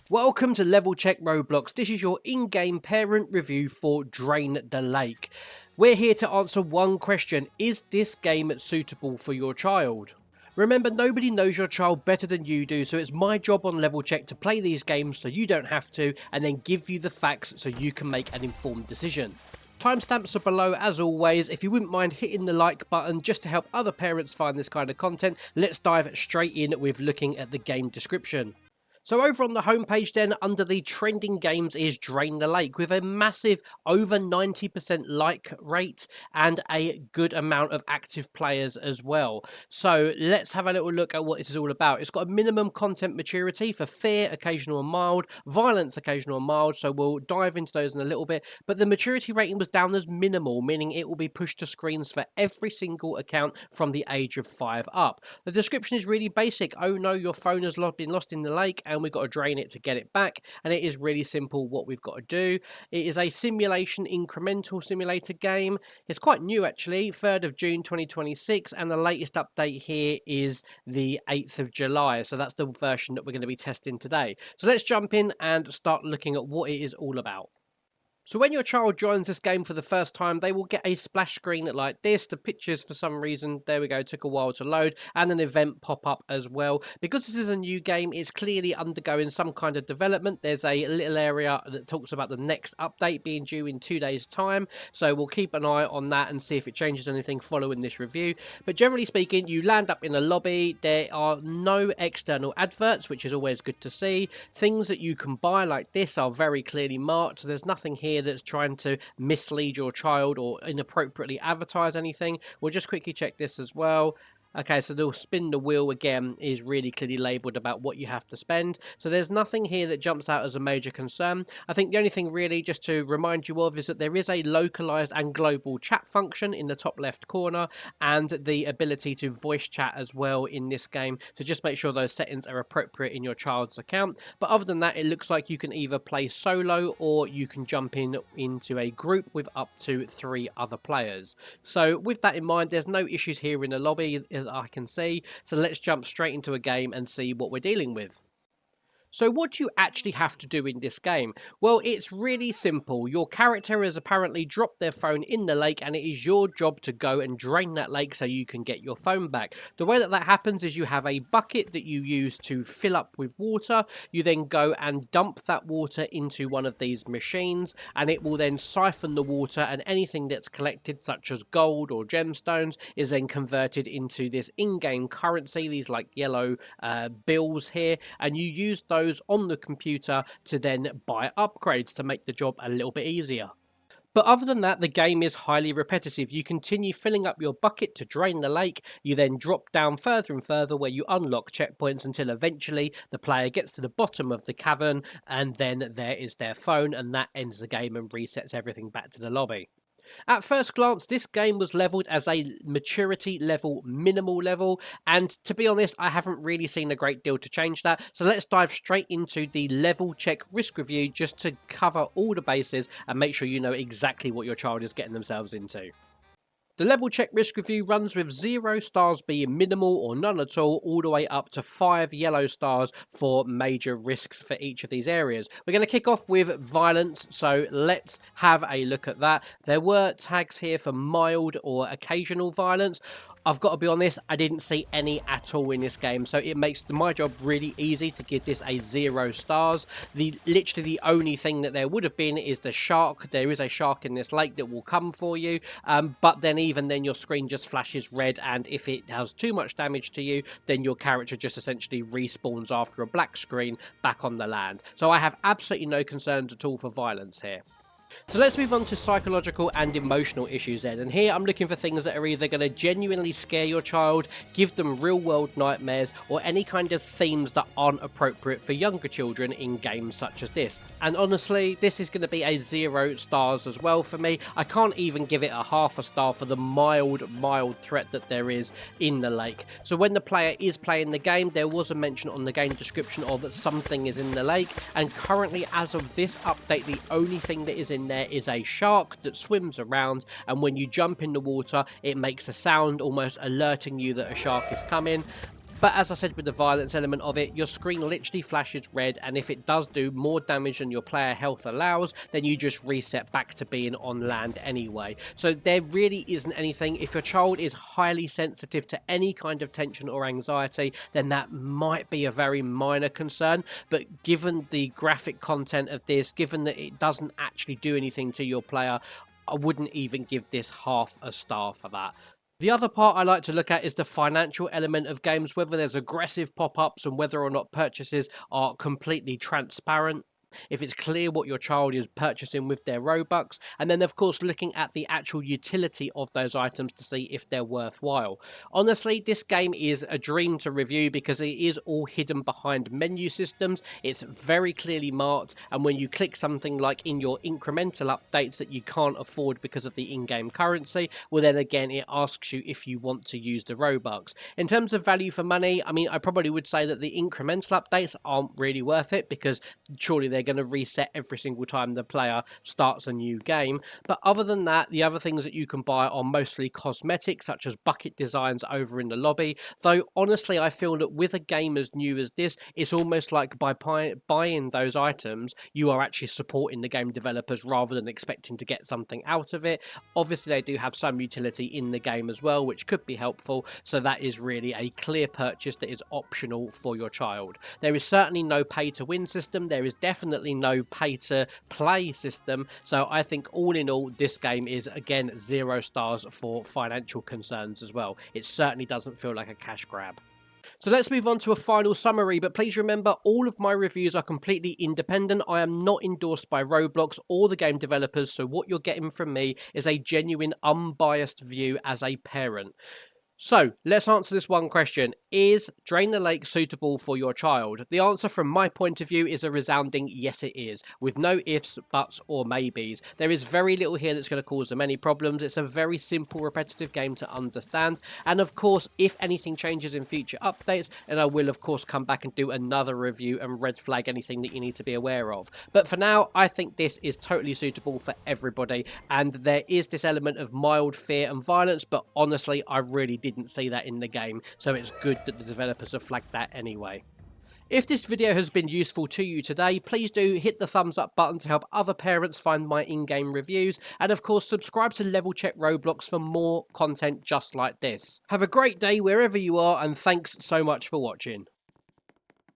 Welcome to Level Check Roblox. This is your in-game parent review for Drain the Lake. We're here to answer one question: is this game suitable for your child? Remember, nobody knows your child better than you do, so it's my job on Level Check to play these games so you don't have to, and then give you the facts so you can make an informed decision. Timestamps are below as always. If you wouldn't mind hitting the like button just to help other parents find this kind of content, let's dive straight in with looking at the game description. So over on the homepage then, under the trending games is Drain the Lake, with a massive over 90% like rate and a good amount of active players as well. So let's have a little look at what it is all about. It's got a minimum content maturity for fear, occasional and mild, violence, occasional and mild, so we'll dive into those in a little bit. But the maturity rating was down as minimal, meaning it will be pushed to screens for every single account from the age of 5 up. The description is really basic. Oh no, your phone has been lost in the lake and we've got to drain it to get it back, and it is really simple what we've got to do. It is a simulation incremental simulator game. It's quite new actually, 3rd of June 2026, and the latest update here is the 8th of July, so that's the version that we're going to be testing today. So let's jump in and start looking at what it is all about. So when your child joins this game for the first time, they will get a splash screen like this. The pictures, for some reason, there we go, took a while to load, and an event pop up as well. Because this is a new game, it's clearly undergoing some kind of development. There's a little area that talks about the next update being due in 2 days' time. So we'll keep an eye on that and see if it changes anything following this review. But generally speaking, you land up in a lobby. There are no external adverts, which is always good to see. Things that you can buy like this are very clearly marked. So there's nothing here that's trying to mislead your child or inappropriately advertise anything. We'll just quickly check this as well. Okay, so they'll spin the wheel again is really clearly labelled about what you have to spend. So there's nothing here that jumps out as a major concern. I think the only thing really just to remind you of is that there is a localized and global chat function in the top left corner, and the ability to voice chat as well in this game. So just make sure those settings are appropriate in your child's account. But other than that, it looks like you can either play solo or you can jump into a group with up to 3 other players. So with that in mind, there's no issues here in the lobby I can see. So let's jump straight into a game and see what we're dealing with. So what do you actually have to do in this game? Well, it's really simple. Your character has apparently dropped their phone in the lake, and it is your job to go and drain that lake so you can get your phone back. The way that happens is you have a bucket that you use to fill up with water. You then go and dump that water into one of these machines, and it will then siphon the water, and anything that's collected, such as gold or gemstones, is then converted into this in-game currency, these like yellow bills here, and you use those on the computer to then buy upgrades to make the job a little bit easier. But other than that, the game is highly repetitive. You continue filling up your bucket to drain the lake. You then drop down further and further where you unlock checkpoints until eventually the player gets to the bottom of the cavern, and then there is their phone, and that ends the game and resets everything back to the lobby. At first glance, this game was leveled as a maturity level, minimal level, and to be honest, I haven't really seen a great deal to change that. So let's dive straight into the level check risk review just to cover all the bases and make sure you know exactly what your child is getting themselves into. The level check risk review runs with 0 stars being minimal or none at all the way up to 5 yellow stars for major risks for each of these areas. We're going to kick off with violence, so let's have a look at that. There were tags here for mild or occasional violence. I've got to be honest, I didn't see any at all in this game, so it makes my job really easy to give this a 0 stars. Literally the only thing that there would have been is the shark. There is a shark in this lake that will come for you, but then even then your screen just flashes red, and if it has too much damage to you, then your character just essentially respawns after a black screen back on the land. So I have absolutely no concerns at all for violence here. So let's move on to psychological and emotional issues then, and here I'm looking for things that are either going to genuinely scare your child, give them real world nightmares, or any kind of themes that aren't appropriate for younger children in games such as this. And honestly, this is going to be a 0 stars as well for me. I can't even give it a half a star for the mild threat that there is in the lake. So when the player is playing the game, there was a mention on the game description of that something is in the lake, and currently as of this update, the only thing that is in there is a shark that swims around, and when you jump in the water it makes a sound almost alerting you that a shark is coming. But as I said with the violence element of it, your screen literally flashes red, and if it does do more damage than your player health allows, then you just reset back to being on land anyway. So there really isn't anything. If your child is highly sensitive to any kind of tension or anxiety, then that might be a very minor concern. But given the graphic content of this, given that it doesn't actually do anything to your player, I wouldn't even give this half a star for that. The other part I like to look at is the financial element of games, whether there's aggressive pop ups and whether or not purchases are completely transparent. If it's clear what your child is purchasing with their Robux, and then, of course, looking at the actual utility of those items to see if they're worthwhile. Honestly, this game is a dream to review because it is all hidden behind menu systems. It's very clearly marked, and when you click something like in your incremental updates that you can't afford because of the in game currency, well, then again, it asks you if you want to use the Robux. In terms of value for money, I mean, I probably would say that the incremental updates aren't really worth it because surely they're going to reset every single time the player starts a new game. But other than that, the other things that you can buy are mostly cosmetic, such as bucket designs over in the lobby. Though honestly, I feel that with a game as new as this, it's almost like by buying those items, you are actually supporting the game developers rather than expecting to get something out of it. Obviously, they do have some utility in the game as well, which could be helpful. So that is really a clear purchase that is optional for your child. There is certainly no pay to win system. There is definitely no pay to play system. So I think all in all, this game is again 0 stars for financial concerns as well. It certainly doesn't feel like a cash grab. So let's move on to a final summary, but please remember all of my reviews are completely independent. I am not endorsed by Roblox or the game developers, so what you're getting from me is a genuine unbiased view as a parent. So let's answer this one question. Is Drain the Lake suitable for your child? The answer from my point of view is a resounding yes it is, with no ifs, buts or maybes. There is very little here that's going to cause them any problems. It's a very simple repetitive game to understand, and of course if anything changes in future updates, then I will of course come back and do another review and red flag anything that you need to be aware of. But for now, I think this is totally suitable for everybody, and there is this element of mild fear and violence, but honestly I really didn't see that in the game, so it's good that the developers have flagged that anyway. If this video has been useful to you today, please do hit the thumbs up button to help other parents find my in-game reviews, and of course subscribe to Level Check Roblox for more content just like this. Have a great day wherever you are, and thanks so much for watching.